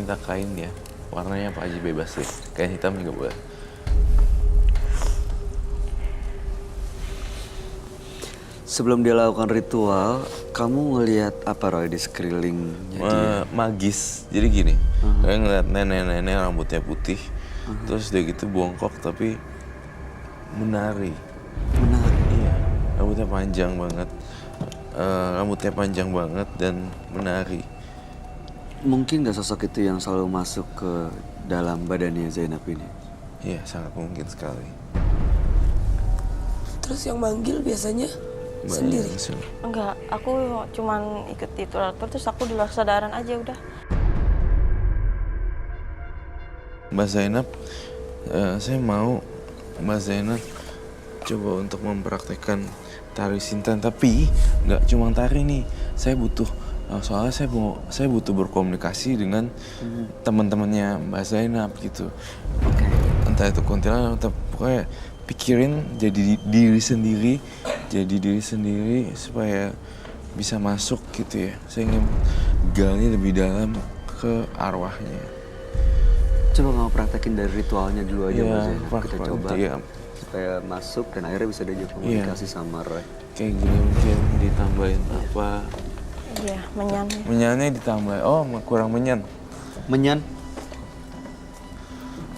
minta kain ya. Warnanya apa aja bebas deh. Kain hitam juga boleh. Sebelum dia lakukan ritual, kamu ngelihat apa Roy di sekelilingnya dia? Magis. Jadi gini, kayak ngeliat nenek-nenek rambutnya putih. Terus dia gitu bongkok tapi menari. Menari. Iya, rambutnya panjang banget. Rambutnya panjang banget dan menari. Mungkin gak sosok itu yang selalu masuk ke dalam badannya Zainab ini? Iya, sangat mungkin sekali. Terus yang manggil biasanya sendiri? Enggak, aku cuman ikut itu atur terus aku di luar sadaran aja udah. Mbak Zainab, saya mau Mbak Zainab coba untuk mempraktekkan tari Sintan, tapi nggak cuma tari nih. Saya butuh, soalnya saya butuh berkomunikasi dengan teman-temannya Mbak Zainab gitu. Oke. Entah itu kuntilanak, atau pokoknya pikirin jadi diri sendiri supaya bisa masuk gitu ya. Saya ingin gali lebih dalam ke arwahnya. Coba kamu praktekin dari ritualnya dulu aja Iya, Mbak Zainab. Kita Pak, coba iya. supaya masuk dan akhirnya bisa diajak komunikasi sama Roy. Kayak gini mungkin ditambahin apa? Iya, menyan. Menyannya ditambah. Oh, kurang menyan. Menyan?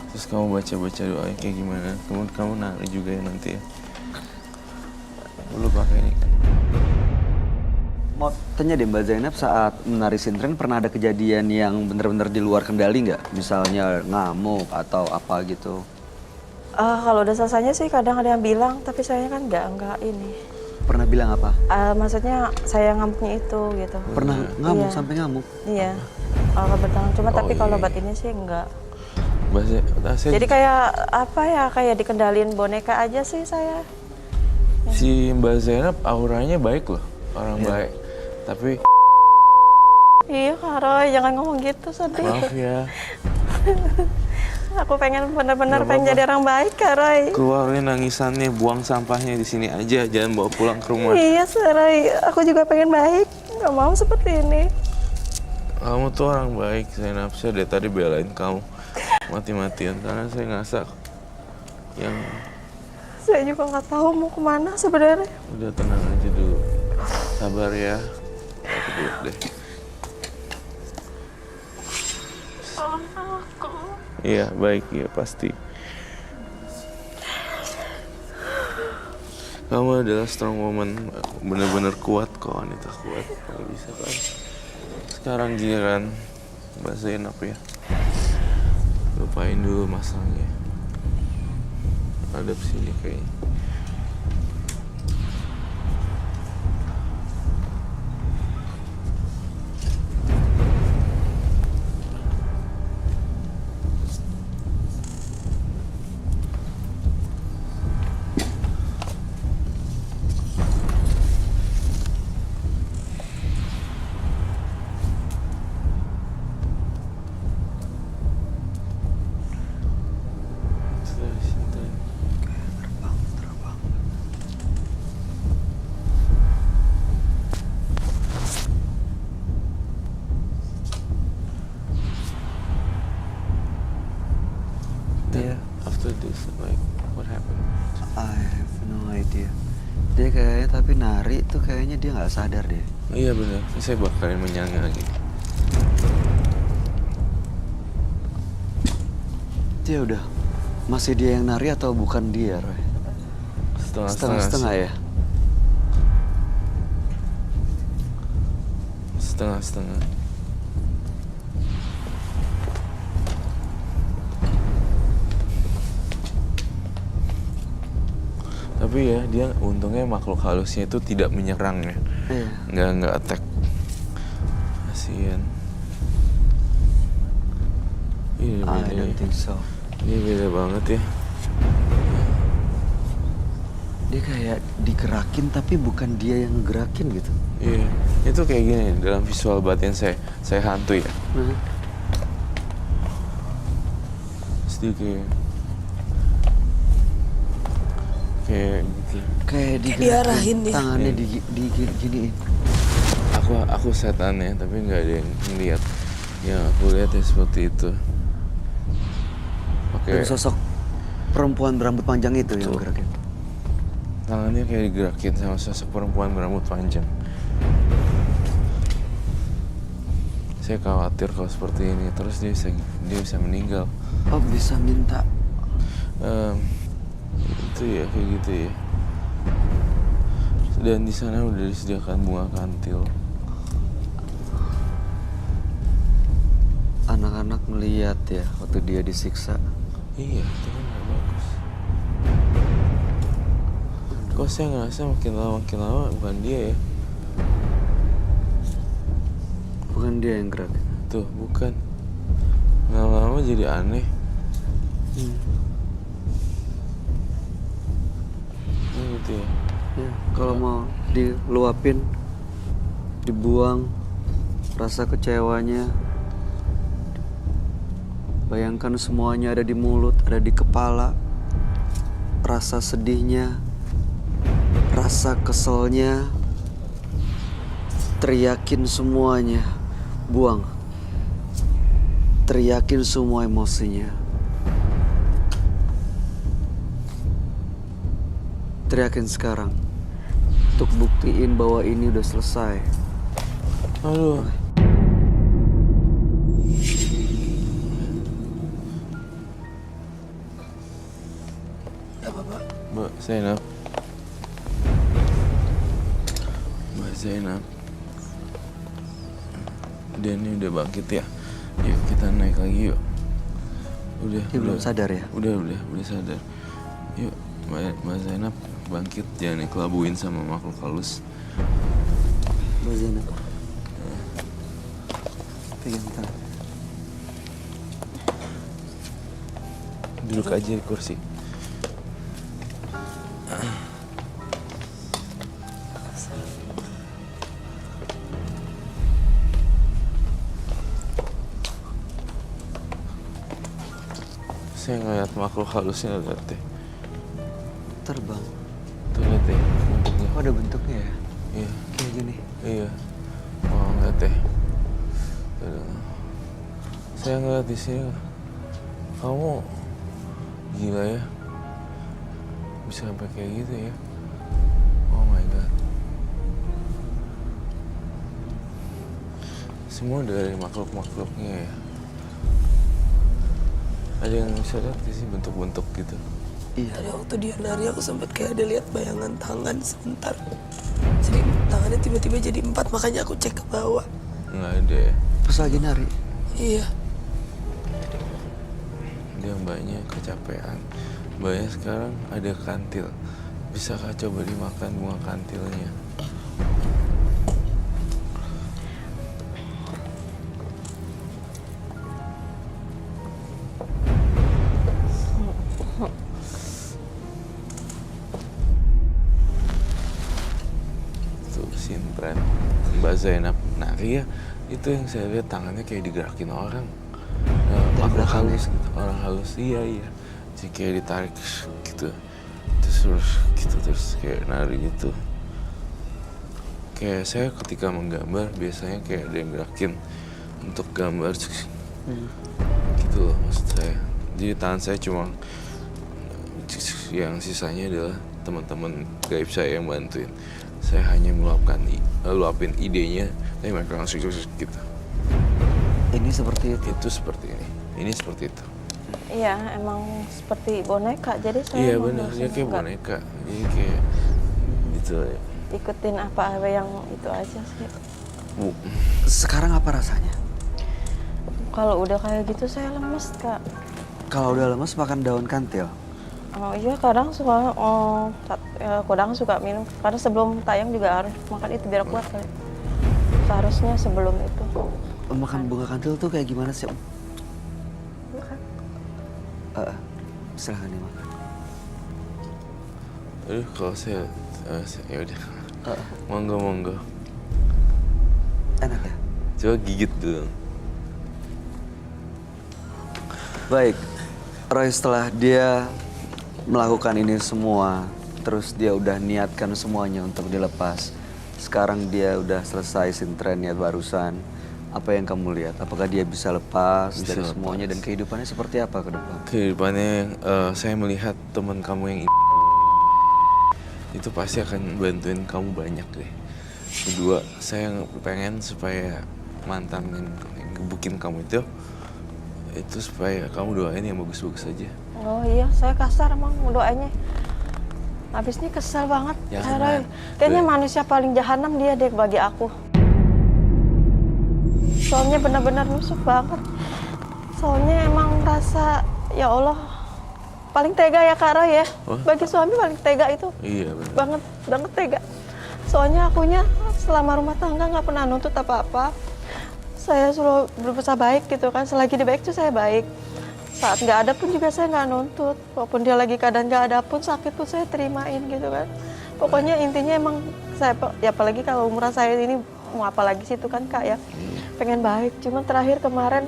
Terus kamu baca-baca doanya kayak gimana? Kemudian kamu nari juga ya nanti ya. Dulu pakai ini kan. Mau tanya deh Mbak Zainab, saat menari sintren pernah ada kejadian yang benar-benar di luar kendali nggak? Misalnya ngamuk atau apa gitu? Kalau udah selesainya sih kadang ada yang bilang, tapi saya kan enggak ini. Pernah bilang apa? Maksudnya saya ngamuknya itu gitu. Pernah ngamuk Iya. sampai ngamuk? Iya. Kalau bertangan cuma tapi iya. kalau obat ini sih enggak. Saya, Jadi kayak apa ya, kayak dikendalin boneka aja sih saya. si Mbak Zainab auranya baik loh, orang baik. Tapi Iya Kak Roy, jangan ngomong gitu, sedih. maaf ya, Aku pengen bener-bener Nggak pengen apa-apa. jadi orang baik Kak Roy. keluarin nangisannya, buang sampahnya di sini aja, jangan bawa pulang ke rumah. Iya Roy, aku juga pengen baik, nggak mau seperti ini. Kamu tuh orang baik, Zainab. Saya dari tadi belain kamu mati-matian karena saya ngerasa yang Saya juga nggak tahu mau kemana sebenarnya. udah tenang aja dulu, sabar ya. Aku peluk deh. Iya, baik ya pasti. Kamu adalah strong woman, bener-bener kuat kok, wanita kuat. Kamu bisa kan. Sekarang giliran Mbak Zainab ya. Lupain dulu masalahnya. Hadap sini kayaknya. Dia, After this, like, what happened? I have no idea. Dia kayaknya tapi nari tuh kayaknya dia nggak sadar deh. Iya benar, saya bakalan menyangga lagi. Dia udah, masih dia yang nari atau bukan dia Roy? Setengah-setengah ya? Setengah-setengah. Tapi ya dia untungnya makhluk halusnya itu tidak menyerang ya, Iya. nggak attack. Kasian. Iya I beda. don't think so. Dia beda banget ya. Dia kayak digerakin tapi bukan dia yang ngegerakin gitu. Iya, itu kayak gini dalam visual batin saya hantu ya. Pasti kayak gitu. Kayak diarahin digerakin, ya. tangannya Iya. diginiin. Aku setannya tapi nggak ada yang ngeliat. Yang aku lihat ya seperti itu. Dan Pakai sosok perempuan berambut panjang itu yang Betul. gerakin. tangannya kayak digerakin sama sosok perempuan berambut panjang. Saya khawatir kalau seperti ini terus dia bisa meninggal. Oh, bisa minta. Itu ya kayak gitu ya. Dan di sana udah disediakan bunga kantil. Anak-anak melihat ya waktu dia disiksa. Iya, itu kan gak bagus. Kok saya ngerasa makin lama bukan dia ya? Bukan dia yang gerakin. Tuh, bukan. Lama-lama jadi aneh. Gitu ya. Ya, kalau mau diluapin, dibuang rasa kecewanya. Bayangkan semuanya ada di mulut, ada di kepala. Rasa sedihnya, rasa keselnya, teriakin semuanya, buang. Teriakin semua emosinya. Teriakin sekarang untuk buktiin bahwa ini udah selesai. Aduh. Mbak Zainab. Mbak Zainab. Dia ini udah bangkit ya. Yuk kita naik lagi yuk. Udah. Dia belum sadar ya? Udah sadar. Yuk Mbak Zainab bangkit, jangan dikelabuin sama makhluk halus. Mbak Zainab. Pegang tangan. Duduk aja di kursi. Saya ngeliat makhluk halusnya, lihat deh. Terbang. Tuh lihat deh bentuknya. Oh, ada bentuknya ya? Iya, Kayak gini. iya. Oh, lihat deh. Aduh. Saya ngeliat di sini. Kamu gila ya. Bisa sampai kayak gitu ya. Oh my god. Semua dari makhluk-makhluknya ya. Ada yang bisa lihat di sini bentuk-bentuk gitu. Iya. Tadi waktu dia nari aku sempat kayak ada lihat bayangan tangan sebentar. Jadi tangannya tiba-tiba jadi 4, makanya aku cek ke bawah. Nggak ada ya. Pas lagi nari. Iya. Dia mbaknya kecapean. Mbaknya sekarang ada kantil. Bisakah coba dimakan bunga kantilnya? Tuh Sintren, Mbak Zainab nari ya. Itu yang saya lihat tangannya kayak digerakin orang. Makhluk halus gitu, orang halus. Iya. Jadi kayak ditarik gitu. Terus kayak nari gitu. Kayak saya ketika menggambar biasanya kayak ada yang gerakin untuk gambar gitu loh maksud saya. Jadi tangan saya cuma yang sisanya adalah teman-teman gaib saya yang bantuin. Saya hanya meluapin idenya, tapi mereka langsung gitu. Ini seperti itu. Itu seperti ini seperti itu. Iya, emang seperti boneka. Jadi saya Iya emang benar, dia langsung kayak nggak boneka. Jadi kayak gitu ya. ikutin apa yang itu aja sih. Bu, Sekarang apa rasanya? Kalau udah kayak gitu saya lemes, Kak. Kalau udah lemes makan daun kantil. Oh iya, kadang suka kadang suka minum. Karena sebelum tayang juga harus makan itu biar kuat kali. Seharusnya sebelum itu. Makan bunga kantil tuh kayak gimana sih, Om? Makan. Silahkan dimakan. aduh kalau saya ya udah. Monggo. Enak ya? Coba gigit dulu. Baik, Roy setelah dia melakukan ini semua, terus dia udah niatkan semuanya untuk dilepas. Sekarang dia udah selesai sintrennya barusan. Apa yang kamu lihat? Apakah dia bisa lepas Bisa dari lepas. semuanya dan kehidupannya seperti apa ke depan? Kehidupannya saya melihat teman kamu yang itu pasti akan bantuin kamu banyak deh. Kedua, saya pengen supaya mantan yang gebukin kamu itu supaya kamu doain yang bagus-bagus aja. Oh iya, saya kasar emang doanya. Habisnya kesel banget. Jangan. Kayaknya manusia paling jahanam dia deh bagi aku. Soalnya benar-benar nusuk banget. Soalnya emang rasa, ya Allah, paling tega ya Kak Roy ya. Wah. Bagi suami paling tega itu. Iya benar. Banget tega. Soalnya akunya selama rumah tangga nggak pernah nuntut apa-apa. Saya selalu berusaha baik gitu kan. Selagi dia baik tuh saya baik. Saat nggak ada pun juga saya nggak nuntut. Walaupun dia lagi keadaan nggak ada pun, sakit pun saya terimain gitu kan. Pokoknya intinya emang saya, ya apalagi kalau umuran saya ini, mau apa lagi sih itu kan Kak ya. Pengen baik. Cuma terakhir kemarin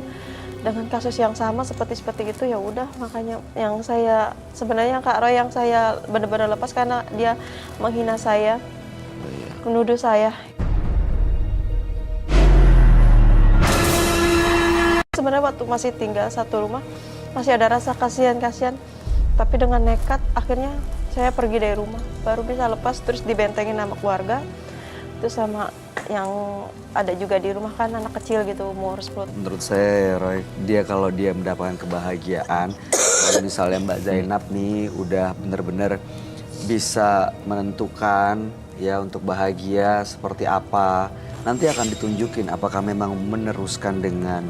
dengan kasus yang sama seperti itu ya udah, makanya yang saya sebenarnya Kak Roy yang saya benar-benar lepas karena dia menghina saya, menuduh saya. Sebenarnya waktu masih tinggal satu rumah masih ada rasa kasihan, tapi dengan nekat akhirnya saya pergi dari rumah, baru bisa lepas, terus dibentengin sama keluarga, terus sama yang ada juga di rumah kan anak kecil gitu umur 10. Menurut saya, Roy, dia kalau dia mendapatkan kebahagiaan, kalau misalnya Mbak Zainab nih udah benar-benar bisa menentukan ya untuk bahagia seperti apa, nanti akan ditunjukin apakah memang meneruskan dengan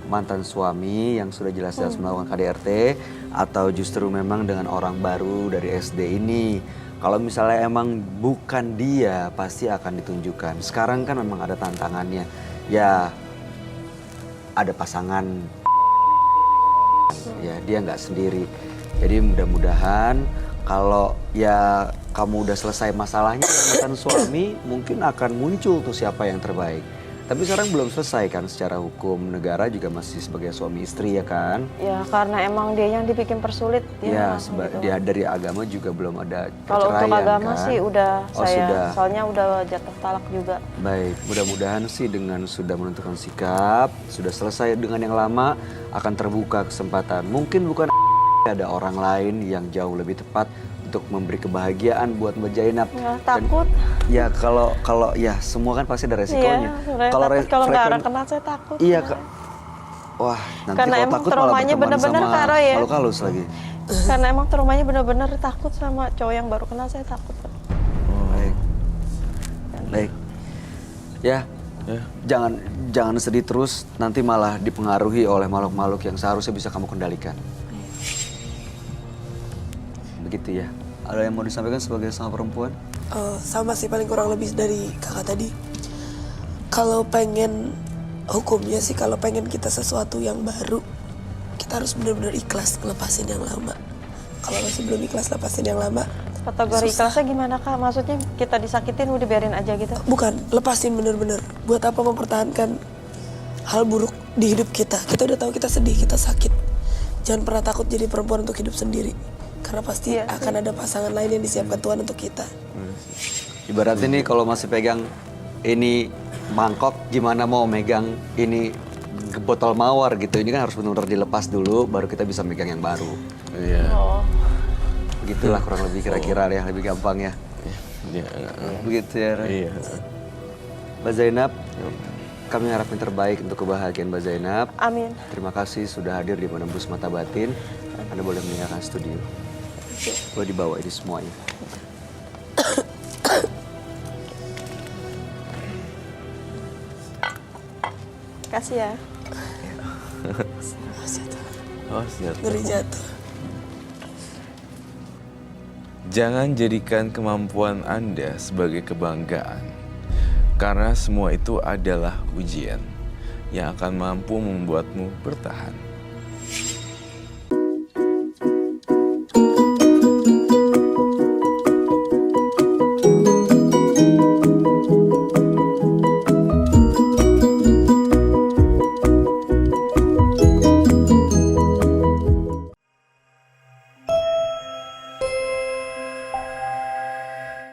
mantan suami yang sudah jelas-jelas melakukan KDRT atau justru memang dengan orang baru dari SD ini. Kalau misalnya emang bukan dia, pasti akan ditunjukkan. Sekarang kan memang ada tantangannya. Ya, ada pasangan. Ya, dia nggak sendiri. Jadi mudah-mudahan kalau ya kamu udah selesai masalahnya dengan suami, mungkin akan muncul tuh siapa yang terbaik. Tapi sekarang belum selesai kan secara hukum negara juga masih sebagai suami istri ya kan? Ya karena emang dia yang dibikin persulit. Ya, gitu. dia dari agama juga belum ada Kalau perceraian untuk agama kan? sih udah Oh, saya, sudah. soalnya udah jatuh talak juga. Baik, mudah-mudahan sih dengan sudah menentukan sikap, sudah selesai dengan yang lama, akan terbuka kesempatan. Mungkin bukan ada orang lain yang jauh lebih tepat untuk memberi kebahagiaan buat Mbak Zainab. Ya, Dan takut. ya kalau ya semua kan pasti ada resikonya. Iya, kalau nggak ada kenal saya takut. Iya, Kak. Wah, nanti Karena kalau emang takut malah traumanya berteman bener-bener sama Kak Roy ya. halus lagi. Karena emang traumanya bener-bener takut sama cowok yang baru kenal saya takut. Baik. Baik. Ya, Ya. jangan sedih terus, nanti malah dipengaruhi oleh makhluk-makhluk yang seharusnya bisa kamu kendalikan. Begitu ya. Ada yang mau disampaikan sebagai sama perempuan? Sama sih paling kurang lebih dari kakak tadi. Kalau pengen hukumnya sih, kalau pengen kita sesuatu yang baru, kita harus benar-benar ikhlas ngelepasin yang lama. Kalau masih belum ikhlas lepasin yang lama, Kategori susah. ikhlasnya gimana Kak? Maksudnya kita disakitin udah biarin aja gitu? Bukan, lepasin bener-bener. Buat apa mempertahankan hal buruk di hidup kita? Kita udah tahu kita sedih, kita sakit. Jangan pernah takut jadi perempuan untuk hidup sendiri. Karena pasti Iya sih. akan ada pasangan lain yang disiapkan Tuhan untuk kita. Ibaratnya nih kalau masih pegang ini mangkok, gimana mau megang ini botol mawar gitu. Ini kan harus benar-benar dilepas dulu, baru kita bisa megang yang baru. Iya. Oh. Begitulah kurang lebih kira-kira ya, lebih gampang ya. Iya. Begitu ya, Ray. Iya. Mbak Zainab, kami harap yang terbaik untuk kebahagiaan Mbak Zainab. Amin. Terima kasih sudah hadir di Menembus Mata Batin. Anda boleh meninggalkan studio. Boleh dibawa ini semuanya. Kasih ya. Oh, siap. Ngeri jatuh. Jangan jadikan kemampuan Anda sebagai kebanggaan, karena semua itu adalah ujian yang akan mampu membuatmu bertahan.